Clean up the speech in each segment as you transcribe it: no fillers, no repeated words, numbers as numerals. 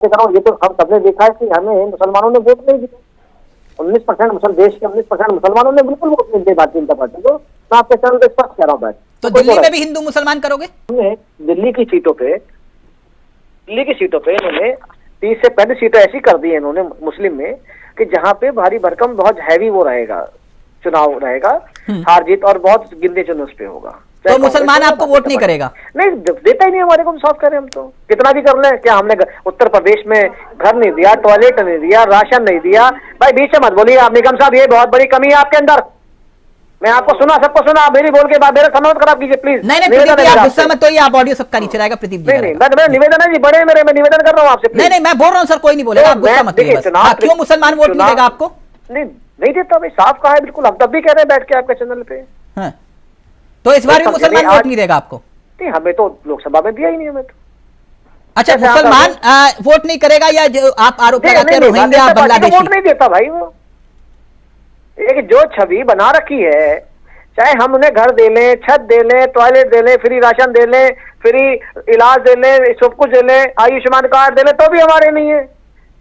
ये तो हम सबने देखा है कि हमें मुसलमानों ने वोट नहीं दिया। 19% देश के 19% मुसलमानों ने बिल्कुल वोट नहीं दिया भारतीय जनता पार्टी को। मैं आपके चैनल पे स्पष्ट कह रहा हूँ। तो दिल्ली में भी हिंदू मुसलमान करोगे? दिल्ली की सीटों पे इन्होंने 30 से 35 सीटें ऐसी कर दी है इन्होंने मुस्लिम में कि जहाँ पे भारी भरकम बहुत हैवी वो रहेगा, चुनाव रहेगा, हार जीत और बहुत गिनती चुनाव उस पे होगा। तो मुसलमान आपको वोट नहीं करेगा? नहीं देता ही नहीं हमारे को, हम सॉल्व करें। हम तो कितना भी कर लें, क्या हमने उत्तर प्रदेश में घर नहीं दिया, टॉयलेट नहीं दिया, राशन नहीं दिया? भाई बीच से मत बोलिए आप निगम साहब, ये बहुत बड़ी कमी है आपके अंदर। मैं आपको सुना, सबको सुना, आप मेरी बोल के बाद मेरा समय खराब कीजिए प्लीज। नहीं प्रदीप जी, आप गुस्सा मत होइए, आप ऑडियो सबका नीचे रहेगा। प्रदीप जी नहीं, मैं निवेदन है जी, बड़े मेरे, मैं निवेदन कर रहा हूँ आपसे। नहीं मैं बोल रहा हूँ सर, कोई नहीं बोलेगा, आप गुस्सा मत होइए। क्यों मुसलमान वोट नहीं देगा आपको? नहीं देता भाई, साफ कहा है बिल्कुल। हम तब भी कह रहे हैं बैठ के आपके चैनल पे। तो इस बार भी मुसलमान वोट नहीं देगा आपको? नहीं, हमें तो लोकसभा में दिया ही नहीं हमें तो। अच्छा, मुसलमान वोट नहीं करेगा, या जो आप आरोप लगाते हैं रोहिंग्या बांग्लादेशी वोट नहीं देता भाई? वो एक जो छवि बना रखी है, चाहे हम उन्हें घर दे लें, छत दे लें, टॉयलेट दे लें, फ्री राशन दे लें, फ्री इलाज दे लें, सब कुछ दे लें, आयुष्मान कार्ड दे लें, तो भी हमारे नहीं है।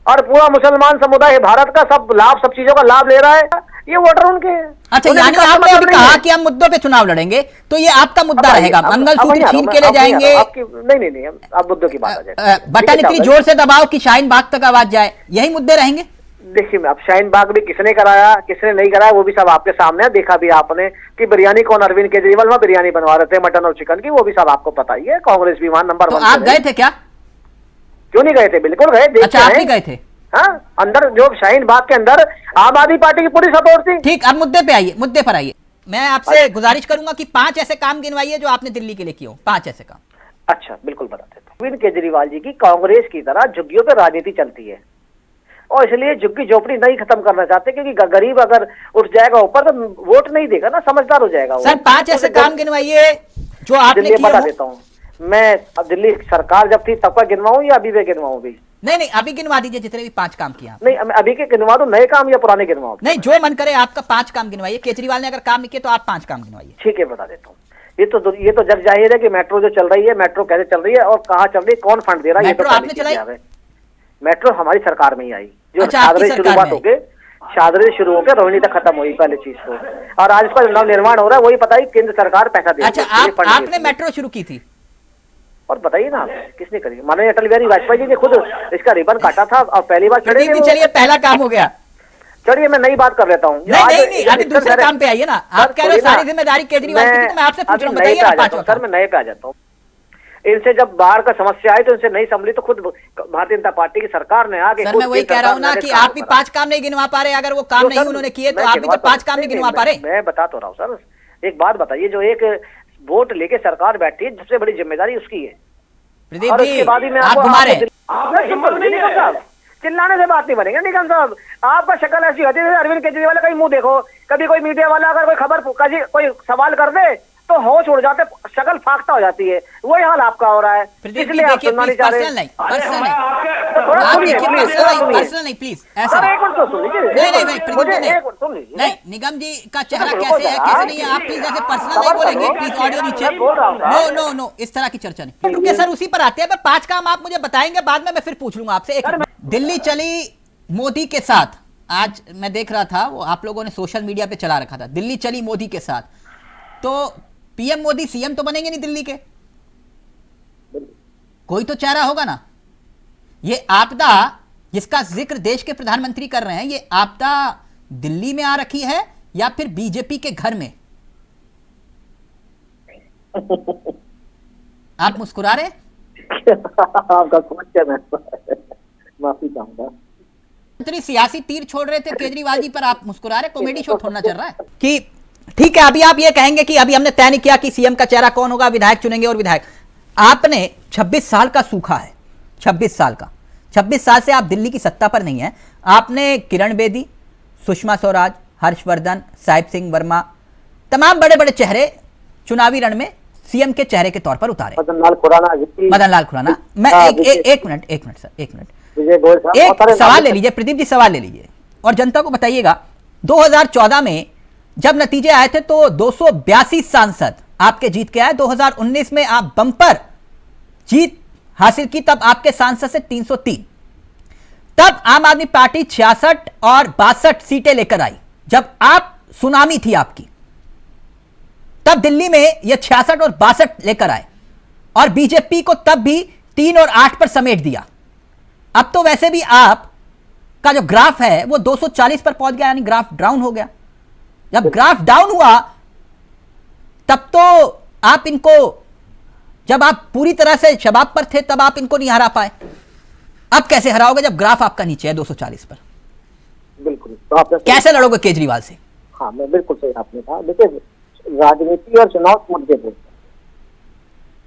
और पूरा मुसलमान समुदाय भारत का सब लाभ, सब चीजों का लाभ ले रहा है, ये वोटर उनके हैं। अच्छा, यानी आपने अभी कहा कि हम मुद्दों पे चुनाव लड़ेंगे, तो ये आपका मुद्दा रहेगा? मंगलसूत्र छीन के ले जाएंगे? नहीं, अब मुद्दों की बात आ जाए। बटन इतनी जोर से दबाओ कि शाहीन बाग तक आवाज जाए, यही मुद्दे रहेंगे? देखिए, अब शाहीन बाग भी किसने कराया, किसने नहीं कराया, वो भी सब आपके सामने है। देखा भी आपने कि बिरयानी कौन, अरविंद केजरीवाल वहां बिरयानी बनवा रहे थे मटन और चिकन की, वो भी सब आपको पता ही है। कांग्रेस भी वहां नंबर 1। आप गए थे क्या? क्यों नहीं गए थे, बिल्कुल गए। अच्छा, आप भी गए थे? हाँ, अंदर जो शाहीन बाग के अंदर आम आदमी पार्टी की पूरी सपोर्ट थी। ठीक, अब मुद्दे पे आइए, मुद्दे पर आइए। मैं आपसे गुजारिश करूंगा कि 5 ऐसे काम गिनवाइए जो आपने दिल्ली के लिए किए हो, 5 ऐसे काम। अच्छा, बिल्कुल बताते हैं। अरविंद केजरीवाल जी की कांग्रेस की तरह झुग्गियों पर राजनीति चलती है, और इसलिए झुग्गी झोपड़ी नहीं खत्म करना चाहते, क्योंकि गरीब अगर उठ जाएगा ऊपर तो वोट नहीं देगा ना, समझदार हो जाएगा। सर 5 ऐसे काम गिनवाइए जो आपने किए। बता देता हूँ मैं, अब दिल्ली सरकार जब थी तब का गिनवाऊं या अभी भी गिनवाऊं? भी नहीं, अभी गिनवा दीजिए जितने भी 5 काम किया। नहीं, अभी के गिनवा दो, नए काम या पुराने गिनवाओ? नहीं, जो मन करे आपका। 5 काम गिनवाइए। केजरीवाल ने अगर काम नहीं किया तो आप 5 काम गिनवाइए। ठीक है, बता देता हूँ। ये तो जग जाहिर है कि मेट्रो जो चल रही है, मेट्रो कैसे चल रही है और कहाँ चल रही है, कौन फंड दे रहा है? मेट्रो आपने चलाई? मेट्रो हमारी सरकार में ही आई, जो अच्छा, शादरे शुरू होकर रोहिणी तक खत्म हुई पहले चीज को, और आज उसका नव निर्माण हो रहा है, वही पता ही केंद्र सरकार पैसा दे रही है। अच्छा, आपने मेट्रो शुरू की थी? और बताइए ना, किसने करी? माननीय अटल बिहारी वाजपेयी जी ने खुद इसका रिबन काटा था और पहली बार चढ़े। चलिए, पहला काम हो गया। चलिए, मैं नई बात कर लेता हूँ। नहीं, अभी दूसरे काम पे आइए ना। आप कह रहे हो सारी जिम्मेदारी केजरीवाल की, तो मैं आपसे पूछ रहा हूं, बताइए ना। सर, मैं नए पे आ जाता हूँ। इनसे जब बाढ़ का समस्या आई तो इनसे नहीं संभली, तो खुद भारतीय जनता पार्टी की सरकार ने आके। सर, मैं वही कह रहा हूँ ना कि आप भी 5 काम नहीं गिनवा पा रहे। अगर वो काम नहीं उन्होंने किए तो आप भी तो 5 काम नहीं गिनवा पा रहे। मैं बता तो रहा हूँ सर, एक बात बताइए, जो एक वोट लेके सरकार बैठी है, सबसे बड़ी जिम्मेदारी उसकी है। प्रदीप जी, आप घुमा रहे हैं। चिल्लाने से बात नहीं बनेगी निगम साहब। आपका शक्ल ऐसी होती है, अरविंद केजरीवाल का ही मुंह देखो, कभी कोई मीडिया वाला अगर कोई खबर, कोई सवाल कर दे तो होश उड़ जाते, शक्ल फाख्ता हो जाती है। वही हाल आपका हो रहा है, इसलिए आप सुनना नहीं चाह रहे। पर्सनल नहीं, प्लीज ऐसा नहीं। निगम जी का चेहरा कैसे है, कैसे नहीं है, आप प्लीज ऐसे पर्सनल नहीं बोलेंगे। प्लीज ऑडियो नीचे। नो, इस तरह की चर्चा नहीं। रुकिए सर, उसी पर आते हैं। 5 काम आप मुझे बताएंगे, बाद में मैं फिर पूछ लूंगा आपसे। दिल्ली चली मोदी के साथ, आज मैं देख रहा था, वो आप लोगों ने सोशल मीडिया पे चला रखा था, दिल्ली चली मोदी के साथ। तो पीएम मोदी सीएम तो बनेंगे नहीं दिल्ली के, कोई तो चेहरा होगा ना। ये आपदा जिसका जिक्र देश के प्रधानमंत्री कर रहे हैं, ये आपदा दिल्ली में आ रखी है या फिर बीजेपी के घर में? आप मुस्कुरा रहे? आपका क्वेश्चन है, माफी चाहूंगा। मंत्री सियासी तीर छोड़ रहे थे केजरीवाल जी पर, आप मुस्कुरा रहे? कॉमेडी शो थोड़ा चल रहा है कि ठीक है, अभी आप ये कहेंगे कि अभी हमने तय नहीं किया कि सीएम का चेहरा कौन होगा, विधायक चुनेंगे। और विधायक आपने 26 साल का सूखा है, 26 साल का, 26 साल से आप दिल्ली की सत्ता पर नहीं है। आपने किरण बेदी, सुषमा स्वराज, हर्षवर्धन, साहिब सिंह वर्मा, तमाम बड़े बड़े चेहरे चुनावी रण में सीएम के चेहरे के तौर पर उतारे। मदन लाल खुराना। मैं एक मिनट सर, एक सवाल ले लीजिए प्रदीप जी, सवाल ले लीजिए और जनता को बताइएगा। 2014 में जब नतीजे आए थे तो 282 सांसद आपके जीत के आए। 2019 में आप बम्पर जीत हासिल की, तब आपके सांसद से 303। तब आम आदमी पार्टी 66 और 62 सीटें लेकर आई। जब आप सुनामी थी आपकी, तब दिल्ली में यह 66 और 62 लेकर आए और बीजेपी को तब भी 3 और 8 पर समेट दिया। अब तो वैसे भी आप का जो ग्राफ है वो 240 पर पहुंच गया, यानी ग्राफ डाउन हो गया। जब ग्राफ डाउन हुआ तब तो आप इनको, जब आप पूरी तरह से शबाब पर थे तब आप इनको नहीं हरा पाए, अब कैसे हराओगे जब ग्राफ आपका नीचे है 240 पर? बिल्कुल। तो आपने कैसे लड़ोगे केजरीवाल से? हाँ, मैं बिल्कुल सही आपने कहा। देखिए, राजनीति और चुनाव मुद्दे पर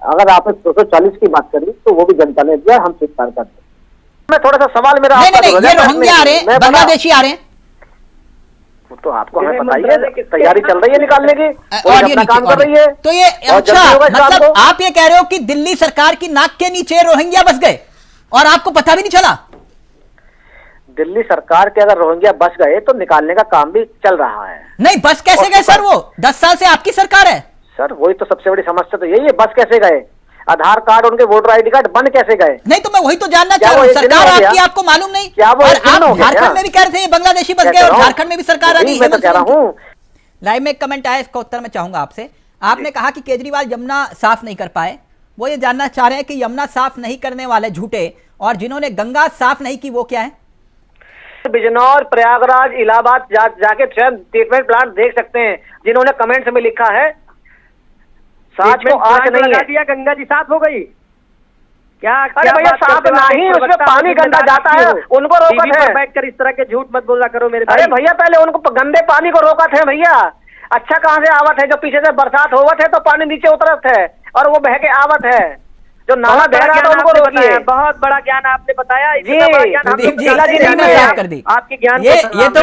अगर आपने 240 की बात करी तो वो भी जनता ने दिया, हम स्वीकार करते हैं। मैं थोड़ा सा सवाल मेरा नहीं, ये रोहिंग्या आ रहे हैं, बांग्लादेशी आ रहे हैं, तो आपको हमें बताइए, तैयारी चल रही है निकालने की और ये काम कर रही है। तो ये अच्छा, मतलब आप ये कह रहे हो कि दिल्ली सरकार की नाक के नीचे रोहिंग्या बस गए और आपको पता भी नहीं चला? दिल्ली सरकार के अगर रोहिंग्या बस गए तो निकालने का काम भी चल रहा है। नहीं, बस कैसे गए सर? वो 10 साल से आपकी सरकार है सर। वही तो सबसे बड़ी समस्या तो यही है, बस कैसे गए, आधार कार्ड, उनके वोटर आईडी कार्ड बन कैसे गए? नहीं, तो मैं वही तो जानना चाह रहा हूँ, सरकार आपकी, आपको मालूम नहीं? क्या वो और आप झारखंड में भी कह रहे थे ये बांग्लादेशी बस गए और झारखंड में भी सरकार आ गई। मैं तो कह रहा हूँ। लाइव में एक कमेंट आया, इसका उत्तर मैं चाहूंगा आपसे। आपने कहा कि केजरीवाल यमुना साफ नहीं कर पाए, वो ये जानना चाह रहे हैं कि यमुना साफ नहीं करने वाले झूठे और जिन्होंने गंगा साफ नहीं की वो क्या है? बिजनौर, प्रयागराज, इलाहाबाद जाके ट्रीटमेंट प्लांट देख सकते हैं, जिन्होंने कमेंट्स में लिखा है साच को आंच नहीं है। दिया, गंगा जी साफ हो गई क्या? अरे भैया, साफ नहीं, उसमें पानी गंदा जाता है, उनको रोकत है। बैठकर इस तरह के झूठ मत बोला करो मेरे भाई। अरे भैया, पहले उनको गंदे पानी को रोकत है भैया। अच्छा कहाँ से आवत है? जो पीछे से बरसात होवत है तो पानी नीचे उतरत है और वो बह के आवत है। जो नाला बह रहा है उनको रोकिए। बहुत बड़ा ज्ञान आपने बताया जी, आपके ज्ञान ये तो